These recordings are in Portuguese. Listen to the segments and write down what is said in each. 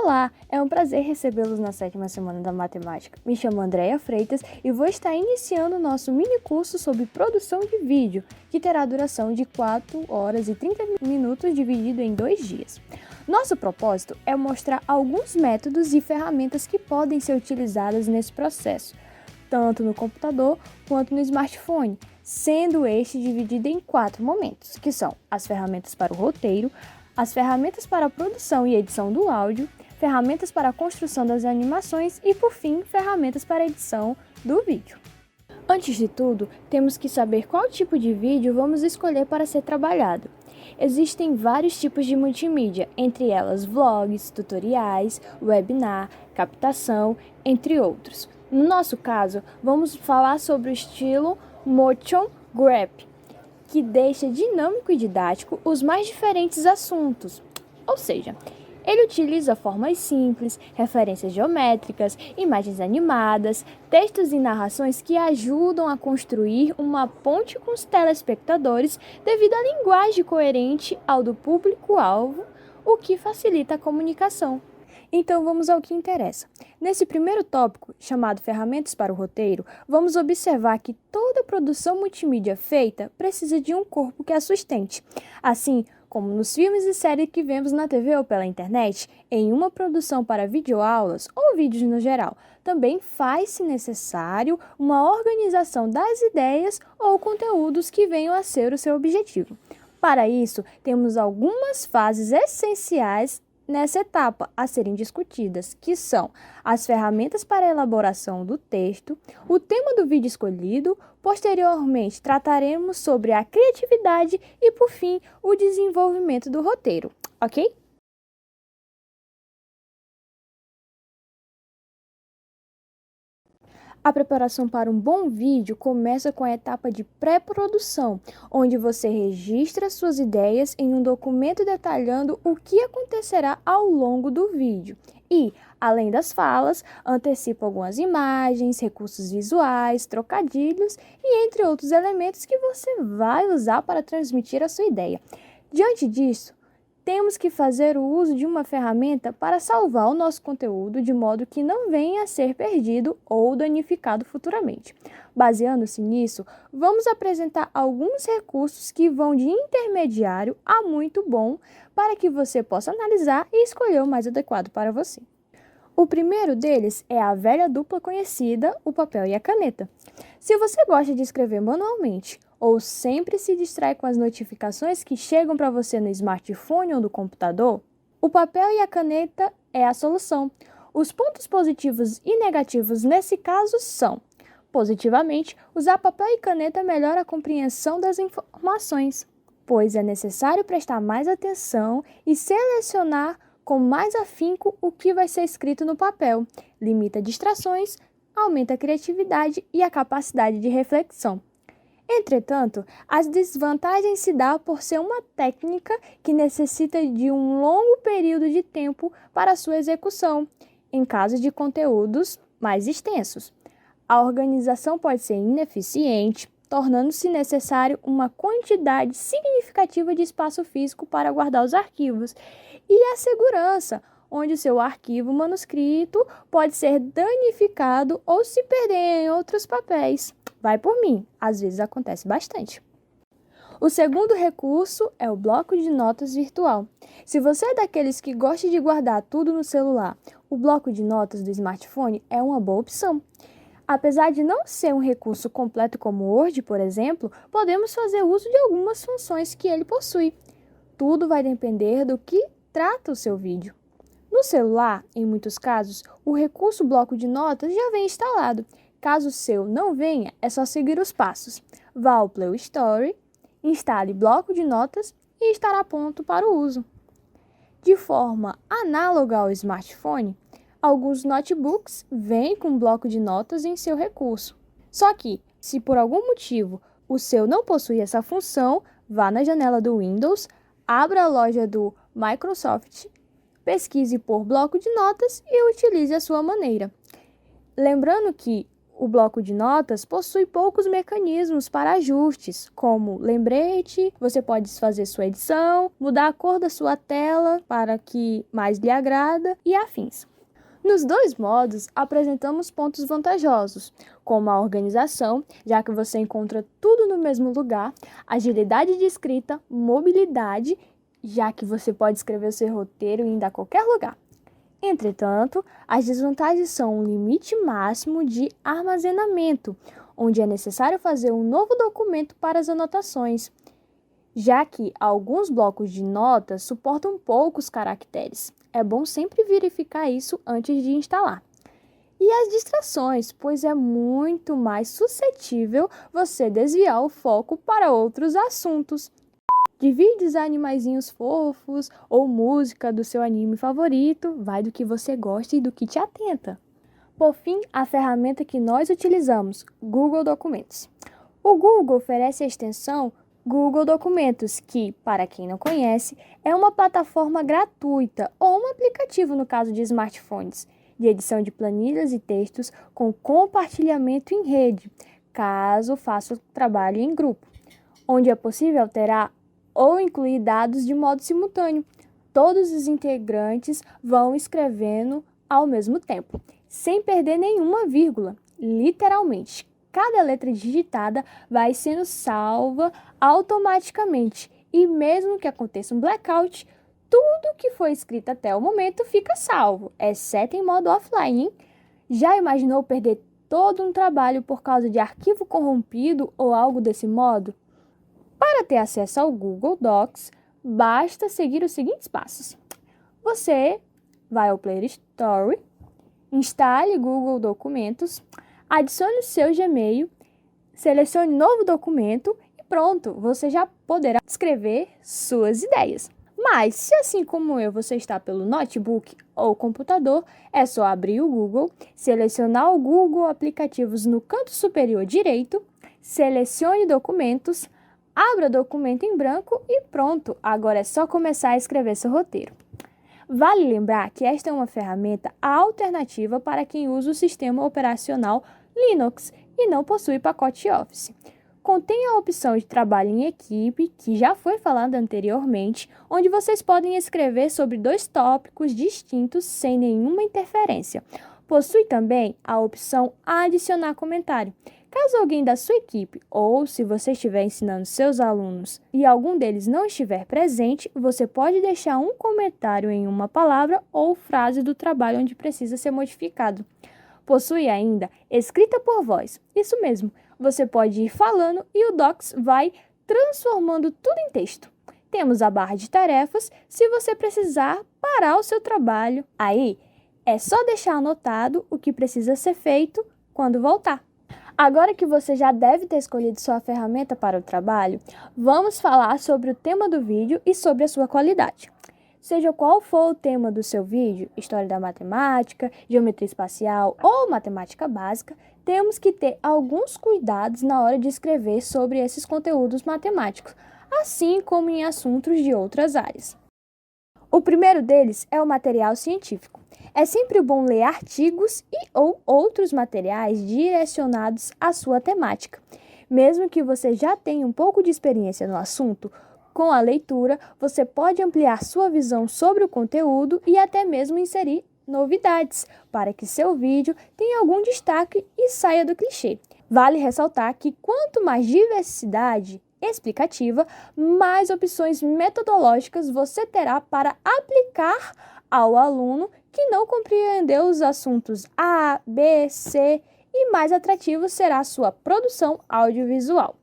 Olá, é um prazer recebê-los na 7ª semana da matemática. Me chamo Andréia Freitas e vou estar iniciando o nosso mini curso sobre produção de vídeo, que terá duração de 4 horas e 30 minutos dividido em 2 dias. Nosso propósito é mostrar alguns métodos e ferramentas que podem ser utilizadas nesse processo, tanto no computador quanto no smartphone, sendo este dividido em 4 momentos, que são as ferramentas para o roteiro, as ferramentas para a produção e edição do áudio, ferramentas para a construção das animações e, por fim, ferramentas para a edição do vídeo. Antes de tudo, temos que saber qual tipo de vídeo vamos escolher para ser trabalhado. Existem vários tipos de multimídia, entre elas vlogs, tutoriais, webinar, captação, entre outros. No nosso caso, vamos falar sobre o estilo Motion Graphic, que deixa dinâmico e didático os mais diferentes assuntos. Ou seja, ele utiliza formas simples, referências geométricas, imagens animadas, textos e narrações que ajudam a construir uma ponte com os telespectadores devido à linguagem coerente ao do público-alvo, o que facilita a comunicação. Então vamos ao que interessa. Nesse primeiro tópico, chamado Ferramentas para o Roteiro, vamos observar que toda produção multimídia feita precisa de um corpo que a sustente. Assim como nos filmes e séries que vemos na TV ou pela internet, em uma produção para videoaulas ou vídeos no geral, também faz-se necessário uma organização das ideias ou conteúdos que venham a ser o seu objetivo. Para isso, temos algumas fases essenciais nessa etapa a serem discutidas, que são as ferramentas para a elaboração do texto, o tema do vídeo escolhido, posteriormente trataremos sobre a criatividade e, por fim, o desenvolvimento do roteiro, ok? A preparação para um bom vídeo começa com a etapa de pré-produção, onde você registra suas ideias em um documento detalhando o que acontecerá ao longo do vídeo e, além das falas, antecipa algumas imagens, recursos visuais, trocadilhos e entre outros elementos que você vai usar para transmitir a sua ideia. Diante disso, temos que fazer o uso de uma ferramenta para salvar o nosso conteúdo de modo que não venha a ser perdido ou danificado futuramente. Baseando-se nisso, vamos apresentar alguns recursos que vão de intermediário a muito bom para que você possa analisar e escolher o mais adequado para você. O primeiro deles é a velha dupla conhecida, o papel e a caneta. Se você gosta de escrever manualmente ou sempre se distrai com as notificações que chegam para você no smartphone ou no computador, o papel e a caneta é a solução. Os pontos positivos e negativos nesse caso são: positivamente, usar papel e caneta melhora a compreensão das informações, pois é necessário prestar mais atenção e selecionar com mais afinco o que vai ser escrito no papel, limita distrações, aumenta a criatividade e a capacidade de reflexão. Entretanto, as desvantagens se dão por ser uma técnica que necessita de um longo período de tempo para sua execução, em caso de conteúdos mais extensos. A organização pode ser ineficiente, tornando-se necessário uma quantidade significativa de espaço físico para guardar os arquivos, e a segurança, onde o seu arquivo manuscrito pode ser danificado ou se perder em outros papéis. Vai por mim, às vezes acontece bastante. O segundo recurso é o bloco de notas virtual. Se você é daqueles que gosta de guardar tudo no celular, o bloco de notas do smartphone é uma boa opção. Apesar de não ser um recurso completo como o Word, por exemplo, podemos fazer uso de algumas funções que ele possui. Tudo vai depender do que trata o seu vídeo. No celular, em muitos casos, o recurso bloco de notas já vem instalado. Caso o seu não venha, é só seguir os passos. Vá ao Play Store, instale bloco de notas e estará pronto para o uso. De forma análoga ao smartphone, alguns notebooks vêm com bloco de notas em seu recurso. Só que, se por algum motivo o seu não possui essa função, vá na janela do Windows, abra a loja do Microsoft, pesquise por bloco de notas e utilize a sua maneira. Lembrando que o bloco de notas possui poucos mecanismos para ajustes, como lembrete, você pode fazer sua edição, mudar a cor da sua tela para que mais lhe agrada e afins. Nos dois modos, apresentamos pontos vantajosos, como a organização, já que você encontra tudo no mesmo lugar, agilidade de escrita, mobilidade, já que você pode escrever o seu roteiro indo a qualquer lugar. Entretanto, as desvantagens são um limite máximo de armazenamento, onde é necessário fazer um novo documento para as anotações, já que alguns blocos de notas suportam poucos caracteres. É bom sempre verificar isso antes de instalar. E as distrações, pois é muito mais suscetível você desviar o foco para outros assuntos. De vídeos a animaizinhos fofos ou música do seu anime favorito, vai do que você gosta e do que te atenta. Por fim, a ferramenta que nós utilizamos, Google Documentos. O Google oferece a extensão Google Documentos, que, para quem não conhece, é uma plataforma gratuita ou um aplicativo no caso de smartphones, de edição de planilhas e textos com compartilhamento em rede, caso faça o trabalho em grupo, onde é possível alterar ou incluir dados de modo simultâneo. Todos os integrantes vão escrevendo ao mesmo tempo, sem perder nenhuma vírgula, literalmente. Cada letra digitada vai sendo salva automaticamente e mesmo que aconteça um blackout, tudo que foi escrito até o momento fica salvo, exceto em modo offline, hein? Já imaginou perder todo um trabalho por causa de arquivo corrompido ou algo desse modo? Para ter acesso ao Google Docs, basta seguir os seguintes passos. Você vai ao Play Store, instale Google Documentos, adicione o seu Gmail, selecione novo documento e pronto, você já poderá escrever suas ideias. Mas, se assim como eu, você está pelo notebook ou computador, é só abrir o Google, selecionar o Google Aplicativos no canto superior direito, selecione documentos, abra o documento em branco e pronto, agora é só começar a escrever seu roteiro. Vale lembrar que esta é uma ferramenta alternativa para quem usa o sistema operacional Linux e não possui pacote Office. Contém a opção de trabalho em equipe, que já foi falada anteriormente, onde vocês podem escrever sobre 2 tópicos distintos sem nenhuma interferência. Possui também a opção adicionar comentário. Caso alguém da sua equipe ou se você estiver ensinando seus alunos e algum deles não estiver presente, você pode deixar um comentário em uma palavra ou frase do trabalho onde precisa ser modificado. Possui ainda escrita por voz. Isso mesmo, você pode ir falando e o Docs vai transformando tudo em texto. Temos a barra de tarefas se você precisar parar o seu trabalho. Aí, é só deixar anotado o que precisa ser feito quando voltar. Agora que você já deve ter escolhido sua ferramenta para o trabalho, vamos falar sobre o tema do vídeo e sobre a sua qualidade. Seja qual for o tema do seu vídeo, história da matemática, geometria espacial ou matemática básica, temos que ter alguns cuidados na hora de escrever sobre esses conteúdos matemáticos, assim como em assuntos de outras áreas. O primeiro deles é o material científico. É sempre bom ler artigos e ou outros materiais direcionados à sua temática. Mesmo que você já tenha um pouco de experiência no assunto, com a leitura, você pode ampliar sua visão sobre o conteúdo e até mesmo inserir novidades, para que seu vídeo tenha algum destaque e saia do clichê. Vale ressaltar que quanto mais diversidade explicativa, mais opções metodológicas você terá para aplicar ao aluno que não compreendeu os assuntos A, B, C e mais atrativo será a sua produção audiovisual.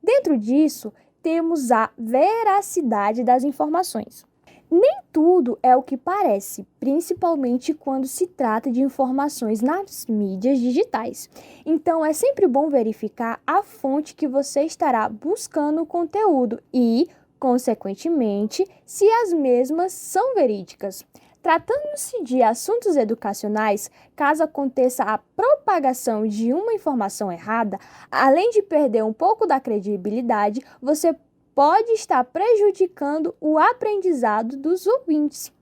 Dentro disso, temos a veracidade das informações. Nem tudo é o que parece, principalmente quando se trata de informações nas mídias digitais. Então, é sempre bom verificar a fonte que você estará buscando o conteúdo e, consequentemente, se as mesmas são verídicas. Tratando-se de assuntos educacionais, caso aconteça a propagação de uma informação errada, além de perder um pouco da credibilidade, você pode estar prejudicando o aprendizado dos ouvintes.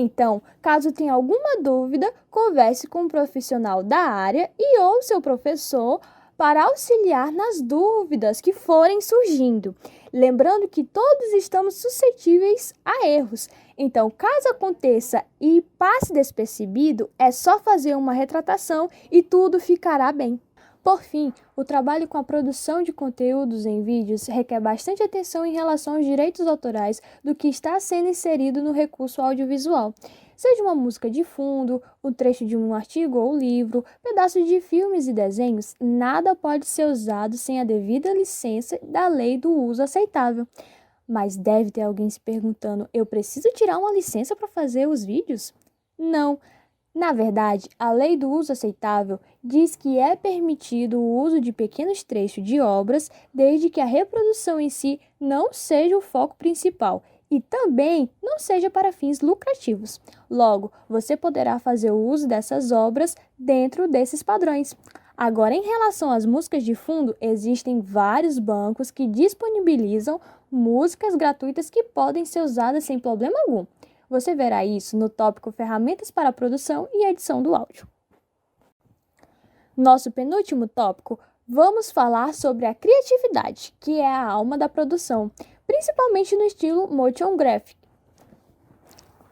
Então, caso tenha alguma dúvida, converse com um profissional da área e ou seu professor para auxiliar nas dúvidas que forem surgindo. Lembrando que todos estamos suscetíveis a erros. Então, caso aconteça e passe despercebido, é só fazer uma retratação e tudo ficará bem. Por fim, o trabalho com a produção de conteúdos em vídeos requer bastante atenção em relação aos direitos autorais do que está sendo inserido no recurso audiovisual. Seja uma música de fundo, um trecho de um artigo ou livro, pedaços de filmes e desenhos, nada pode ser usado sem a devida licença da lei do uso aceitável. Mas deve ter alguém se perguntando: eu preciso tirar uma licença para fazer os vídeos? Não. Na verdade, a lei do uso aceitável diz que é permitido o uso de pequenos trechos de obras desde que a reprodução em si não seja o foco principal e também não seja para fins lucrativos. Logo, você poderá fazer o uso dessas obras dentro desses padrões. Agora, em relação às músicas de fundo, existem vários bancos que disponibilizam músicas gratuitas que podem ser usadas sem problema algum. Você verá isso no tópico Ferramentas para a produção e edição do áudio. Nosso penúltimo tópico, vamos falar sobre a criatividade, que é a alma da produção, principalmente no estilo motion graphic.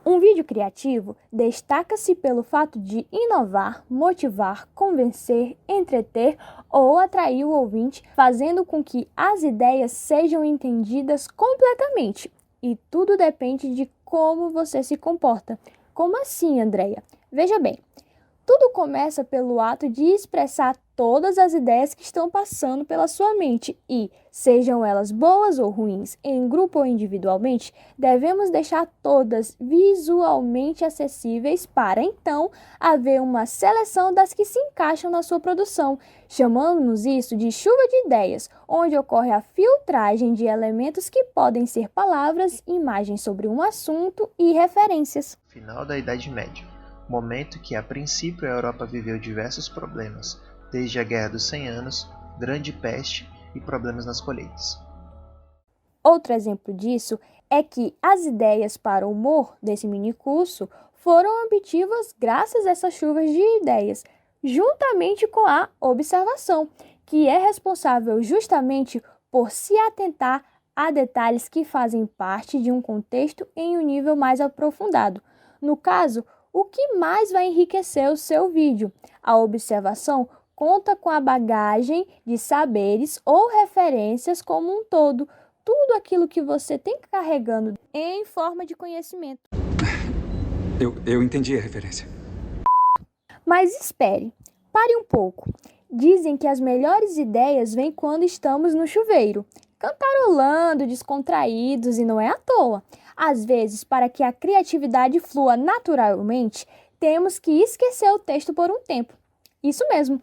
Um vídeo criativo destaca-se pelo fato de inovar, motivar, convencer, entreter ou atrair o ouvinte, fazendo com que as ideias sejam entendidas completamente. E tudo depende de como você se comporta. Como assim, Andreia? Veja bem, tudo começa pelo ato de expressar todas as ideias que estão passando pela sua mente e, sejam elas boas ou ruins, em grupo ou individualmente, devemos deixar todas visualmente acessíveis para, então, haver uma seleção das que se encaixam na sua produção. Chamamos isso de chuva de ideias, onde ocorre a filtragem de elementos que podem ser palavras, imagens sobre um assunto e referências. Final da Idade Média, momento que a princípio a Europa viveu diversos problemas, desde a Guerra dos 100 Anos, Grande Peste e problemas nas colheitas. Outro exemplo disso é que as ideias para o humor desse minicurso foram obtidas graças a essas chuvas de ideias, juntamente com a observação, que é responsável justamente por se atentar a detalhes que fazem parte de um contexto em um nível mais aprofundado. No caso, o que mais vai enriquecer o seu vídeo? A observação conta com a bagagem de saberes ou referências como um todo, tudo aquilo que você tem carregando em forma de conhecimento. Eu entendi a referência. Mas espere, pare um pouco. Dizem que as melhores ideias vêm quando estamos no chuveiro, cantarolando, descontraídos, e não é à toa. Às vezes, para que a criatividade flua naturalmente, temos que esquecer o texto por um tempo. Isso mesmo.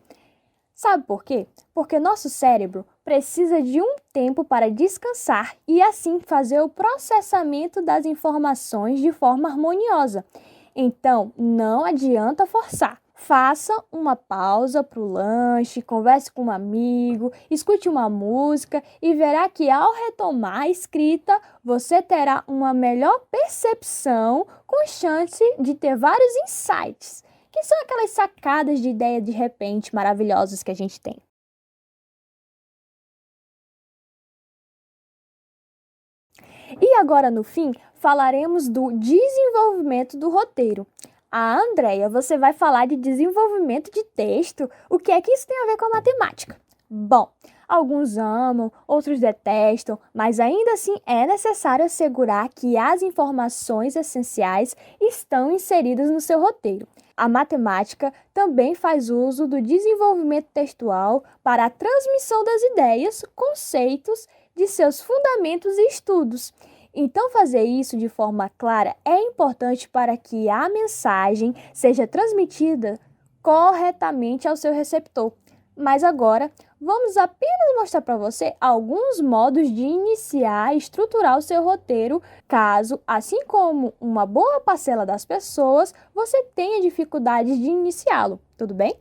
Sabe por quê? Porque nosso cérebro precisa de um tempo para descansar e assim fazer o processamento das informações de forma harmoniosa. Então, não adianta forçar. Faça uma pausa para o lanche, converse com um amigo, escute uma música e verá que ao retomar a escrita, você terá uma melhor percepção com chance de ter vários insights, que são aquelas sacadas de ideia de repente maravilhosas que a gente tem. E agora, no fim, falaremos do desenvolvimento do roteiro. Ah, Andreia, você vai falar de desenvolvimento de texto? O que é que isso tem a ver com a matemática? Bom, alguns amam, outros detestam, mas ainda assim é necessário assegurar que as informações essenciais estão inseridas no seu roteiro. A matemática também faz uso do desenvolvimento textual para a transmissão das ideias, conceitos, de seus fundamentos e estudos. Então, fazer isso de forma clara é importante para que a mensagem seja transmitida corretamente ao seu receptor. Mas agora, vamos apenas mostrar para você alguns modos de iniciar e estruturar o seu roteiro, caso, assim como uma boa parcela das pessoas, você tenha dificuldades de iniciá-lo, tudo bem?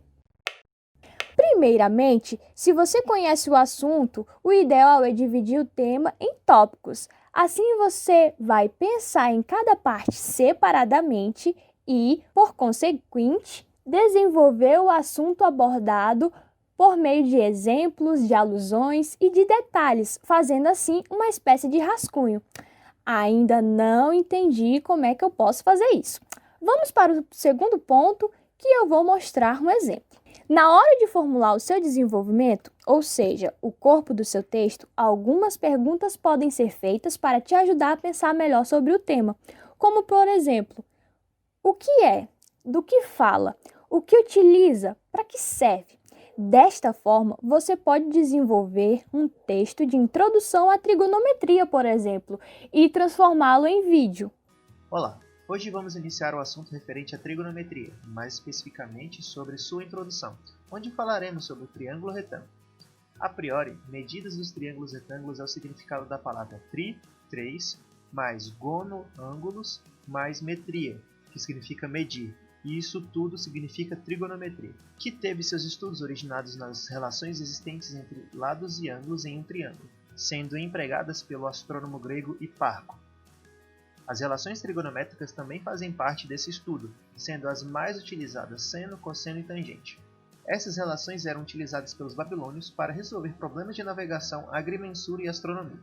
Primeiramente, se você conhece o assunto, o ideal é dividir o tema em tópicos. Assim você vai pensar em cada parte separadamente e, por conseguinte, desenvolver o assunto abordado por meio de exemplos, de alusões e de detalhes, fazendo assim uma espécie de rascunho. Ainda não entendi como é que eu posso fazer isso. Vamos para o segundo ponto, que eu vou mostrar um exemplo. Na hora de formular o seu desenvolvimento, ou seja, o corpo do seu texto, algumas perguntas podem ser feitas para te ajudar a pensar melhor sobre o tema, como por exemplo, o que é? Do que fala? O que utiliza? Para que serve? Desta forma, você pode desenvolver um texto de introdução à trigonometria, por exemplo, e transformá-lo em vídeo. Olá, hoje vamos iniciar o assunto referente à trigonometria, mais especificamente sobre sua introdução, onde falaremos sobre o triângulo retângulo. A priori, medidas dos triângulos retângulos é o significado da palavra tri, 3, mais gono, ângulos, mais metria, que significa medir. E isso tudo significa trigonometria, que teve seus estudos originados nas relações existentes entre lados e ângulos em um triângulo, sendo empregadas pelo astrônomo grego Hiparco. As relações trigonométricas também fazem parte desse estudo, sendo as mais utilizadas seno, cosseno e tangente. Essas relações eram utilizadas pelos babilônios para resolver problemas de navegação, agrimensura e astronomia.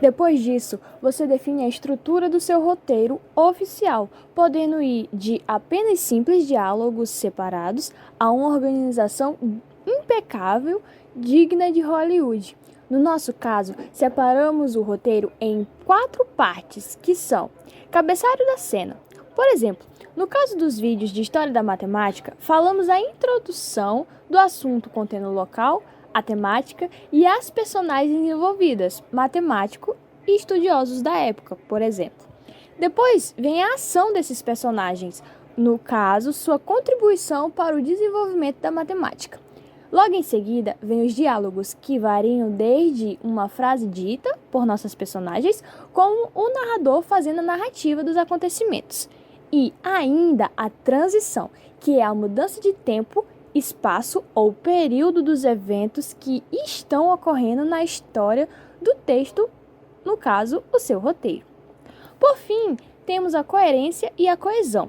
Depois disso, você define a estrutura do seu roteiro oficial, podendo ir de apenas simples diálogos separados a uma organização impecável, digna de Hollywood. No nosso caso, separamos o roteiro em 4 partes, que são: cabeçalho da cena. Por exemplo, no caso dos vídeos de História da Matemática, falamos a introdução do assunto contendo o local, a temática e as personagens envolvidas, matemático e estudiosos da época, por exemplo. Depois vem a ação desses personagens, no caso, sua contribuição para o desenvolvimento da matemática. Logo em seguida, vem os diálogos, que variam desde uma frase dita por nossas personagens, como o narrador fazendo a narrativa dos acontecimentos. E ainda a transição, que é a mudança de tempo, espaço ou período dos eventos que estão ocorrendo na história do texto, no caso, o seu roteiro. Por fim, temos a coerência e a coesão.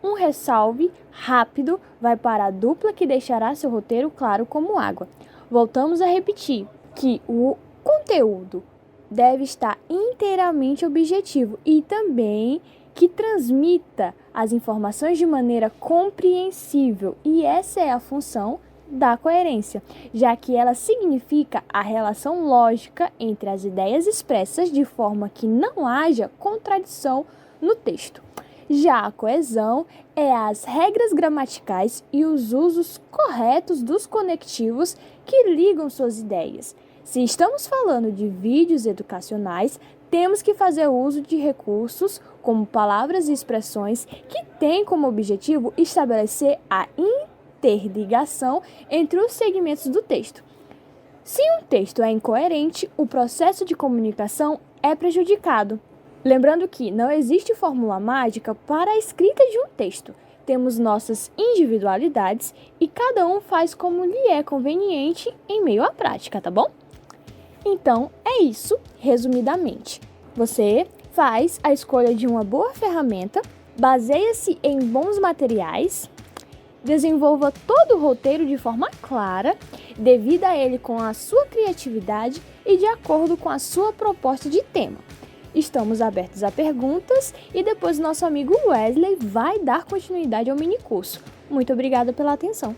Um ressalve rápido vai para a dupla que deixará seu roteiro claro como água. Voltamos a repetir que o conteúdo deve estar inteiramente objetivo e também que transmita as informações de maneira compreensível, e essa é a função da coerência, já que ela significa a relação lógica entre as ideias expressas de forma que não haja contradição no texto. Já a coesão é as regras gramaticais e os usos corretos dos conectivos que ligam suas ideias. Se estamos falando de vídeos educacionais, temos que fazer uso de recursos como palavras e expressões que têm como objetivo estabelecer a interligação entre os segmentos do texto. Se um texto é incoerente, o processo de comunicação é prejudicado. Lembrando que não existe fórmula mágica para a escrita de um texto. Temos nossas individualidades e cada um faz como lhe é conveniente em meio à prática, tá bom? Então, é isso, resumidamente. Você faz a escolha de uma boa ferramenta, baseia-se em bons materiais, desenvolva todo o roteiro de forma clara, divida ele com a sua criatividade e de acordo com a sua proposta de tema. Estamos abertos a perguntas e depois nosso amigo Wesley vai dar continuidade ao minicurso. Muito obrigada pela atenção.